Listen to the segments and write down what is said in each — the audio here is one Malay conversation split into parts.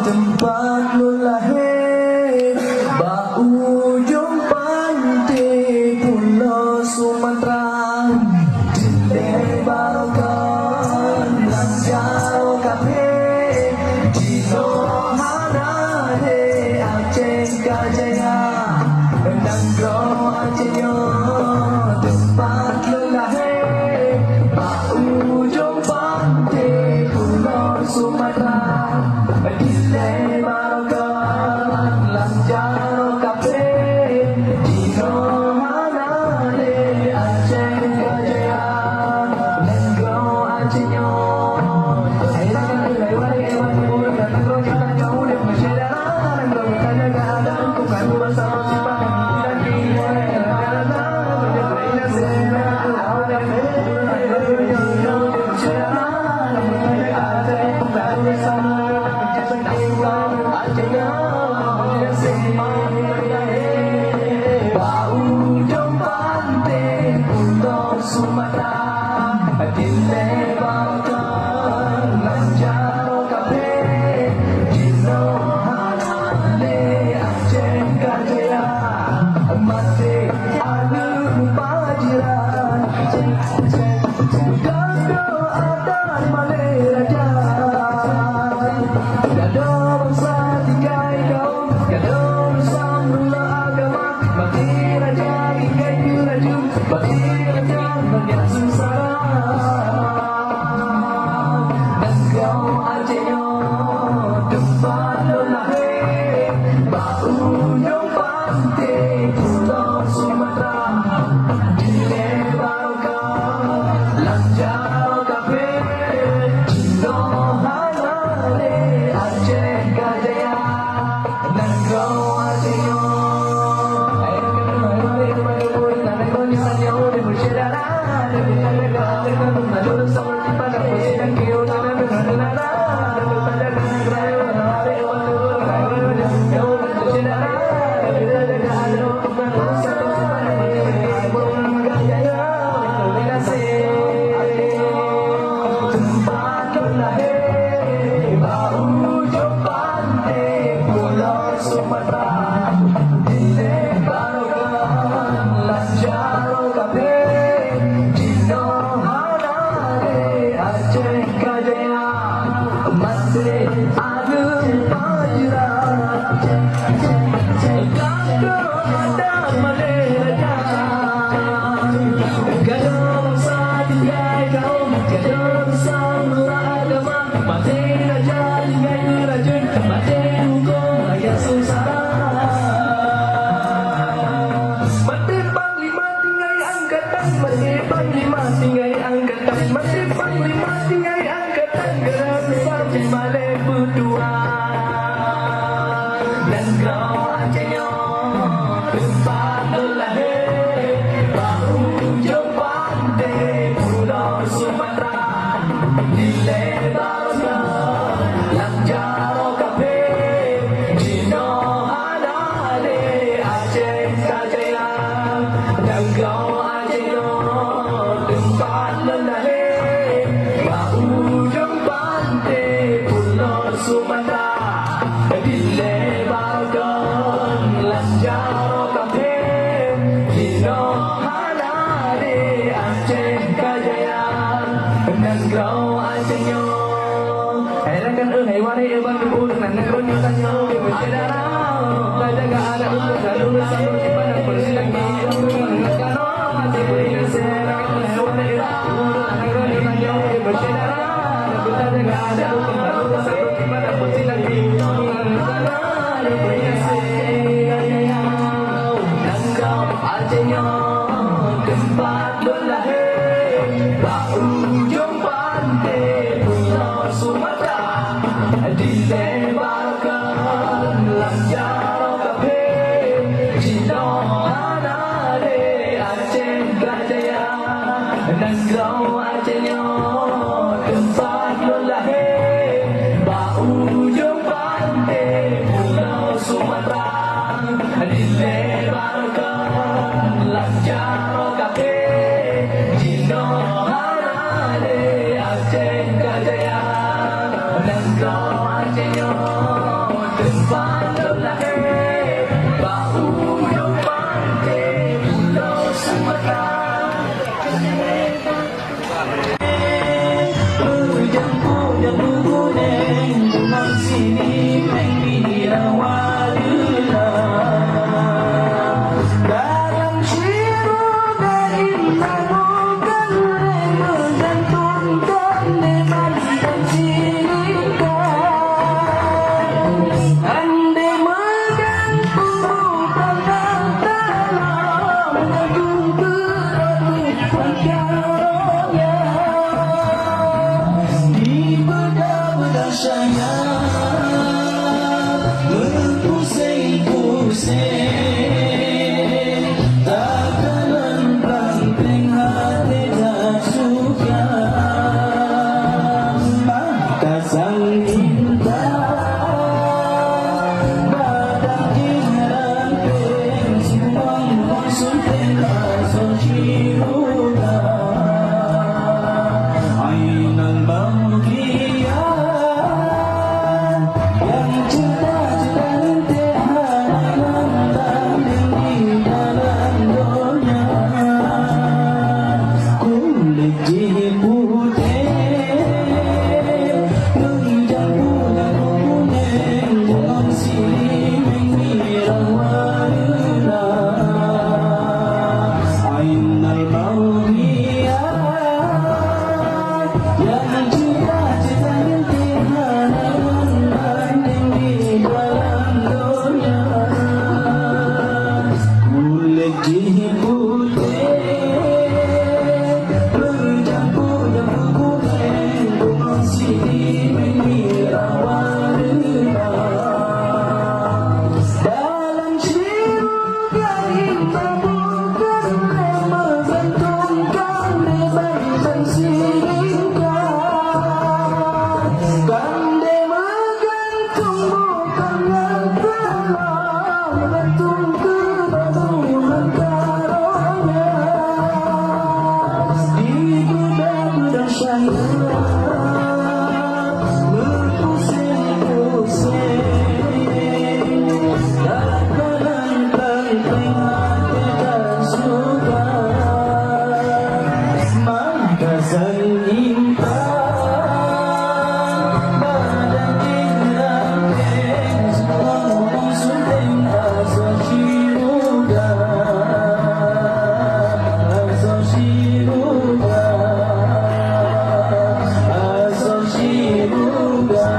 tempat lu lahir, ujung pantai Pulau Sumatera. Dile Barokan Lanjau Kafe Dino Hanade Aceh Kajaya Nangro Acehnya tempat lu lahir, ujung pantai Pulau Sumatera. Dile Barokan Lanjau Kafe Dino Hanade Aceh Kajaya Nangro Acehnya. Ujung pantai Pulau Sumatera. Dile Barokan Lanjau Kafe Dino Hanade Aceh Kajaya masih ada pajiran Gado Adan Maleraja. Gado bangsa tigai kaum, gado bersama agama, bakti raja hingga diraju, bakti raja banyak sengsara. Dan kau Acehnya tempat lu lahir, ujung pantai Pulau Sumatera. Dile Barokan Lanjau Kafe Dino Hanade Aceh Kajaya Nangro Acehnya. Tempat lu lahir, ujung pantai Pulau Sumatera. Dile Barokan Lanjau Kafe Dino Hanade Aceh Kajaya masih ada pajiran Gado Adan Maleraja. Gado bangsa tigai kaum, gado bersama agama, bakti raja hingga dirajun, bakti hukum rakyat sengsara. Bakti Panglima tinggai angkatan, bakti Panglima tinggai angkatan, bakti Panglima tinggai angkatan, gerak besar Malay berdua. Dan kau Acehnya tempat lu lahir, ujung pantai Pulau Sumatera. Dile Barokan Lanjau Kafe Dino Hanade Aceh Kajaya. Dan kau Acehnya tempat lu lahir, ujung pantai Pulau Sumatera. Dile Barokan Lanjau Kafe Dino Hanade Aceh Kajaya Nangro Acehnya. Hairankan hai wari ban berpuluh nangro nyatanya bersaudara. Kaja gak ada untuk lalu selalu di pada persilang kano masih punya serang hewan nangro nyatanya bersaudara. Kaja gak ada untuk lalu selalu di pada persilang Acehnya tempat lu lahir, ujung pantai Pulau Sumatera. Dile Barokan Lanjau Kafe Dino Hanade Aceh Kajaya Nangro Acehnya tempat lu lahir, ujung pantai Pulau Sumatera. Dile Barokan Lanjau Kafe Dino Hanade Aceh Kajaya Nangro Acehnya tempat lahir bau yang pantai Pulau Sumatera Pujang-pujang kuning Bunga sini mengira warna Dalam syurga indah bukan menggantungkan leman dan silingkan Andai menggantung bukan dalam Mengagung keratuan karunia Di bedah-bedah sayang berpusing-pusing Takanan banteng hati tak suka Mata sang indah Badak ingeramping Simpang konsulting asal ciruda Ainal bahagian Yang cita-cita rintihan Menanding di dalam dunia Kulit jihit putih Menjang bulan kuning Dengan siling mirang warna Ainal bahagian Yang cita-cita rintihan Menanding di dalam dunia Kulit jihit putih Bercampur-campur kuning Bunga siling mirang warna Dalam syurga indah bukan menggantungkan leban dan silingkan Pandai menggantung bukan yang telah Menggantung keratuan karunia Di bedah-bedah sayang berpusing-pusing Takanan banteng hati tak suka Mata sang indah Badan ingeramping Semua konsulting asal ciruda Asal ciruda Asal ciruda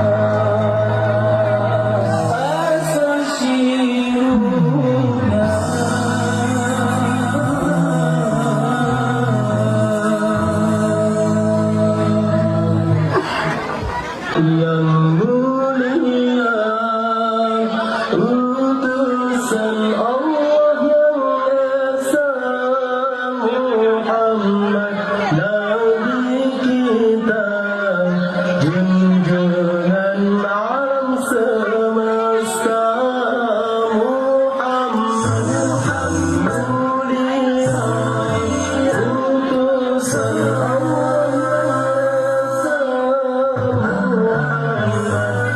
Asal ciruda Yang mulia utusan Allah yang esa Muhammad Nabi kita junjungan alam semesta Muhammad mulia utusan Allah yang esa Muhammad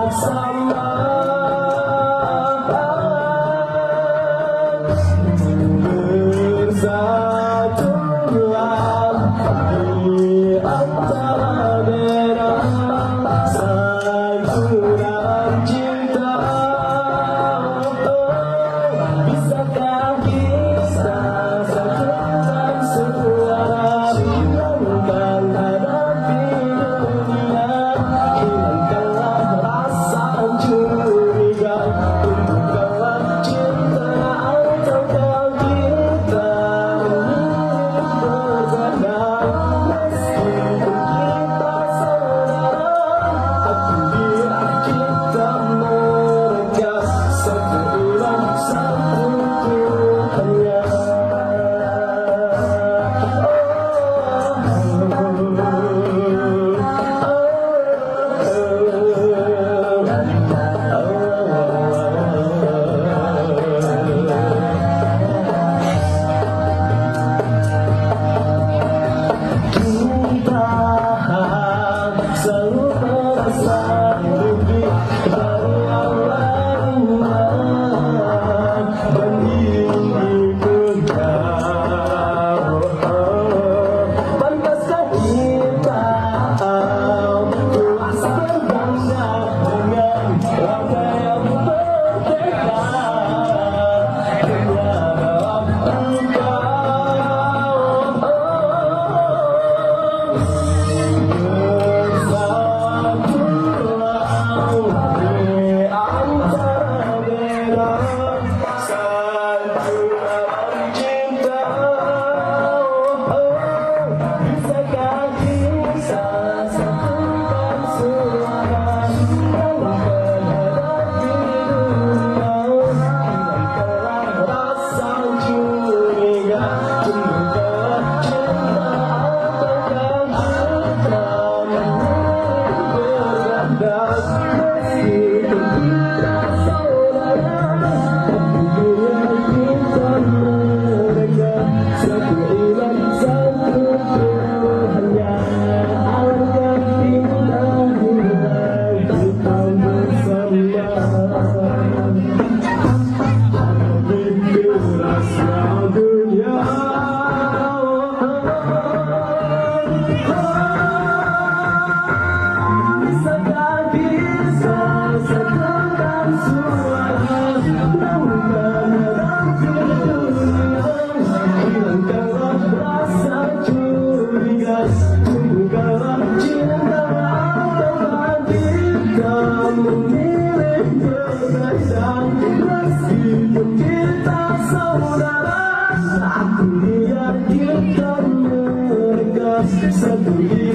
bersama bersatulah di antara merah santunan cinta. Bisakah kita satukan suara hilangkan hadapi dunia, hilangkanlah rasa curiga, tunjukkanlah cinta ataukah kita berbeda. Meskipun kita saudara, tapi biar kita mereka satu ilah satu Tuhannya. Kita selalu merasa lebih dari awalnya, banding jauh. Pantaskah kita puas berbangga dengan warga yang berbeda hanya dalam engkau. Meskipun kita saudara, aku lihat kita mereka satu.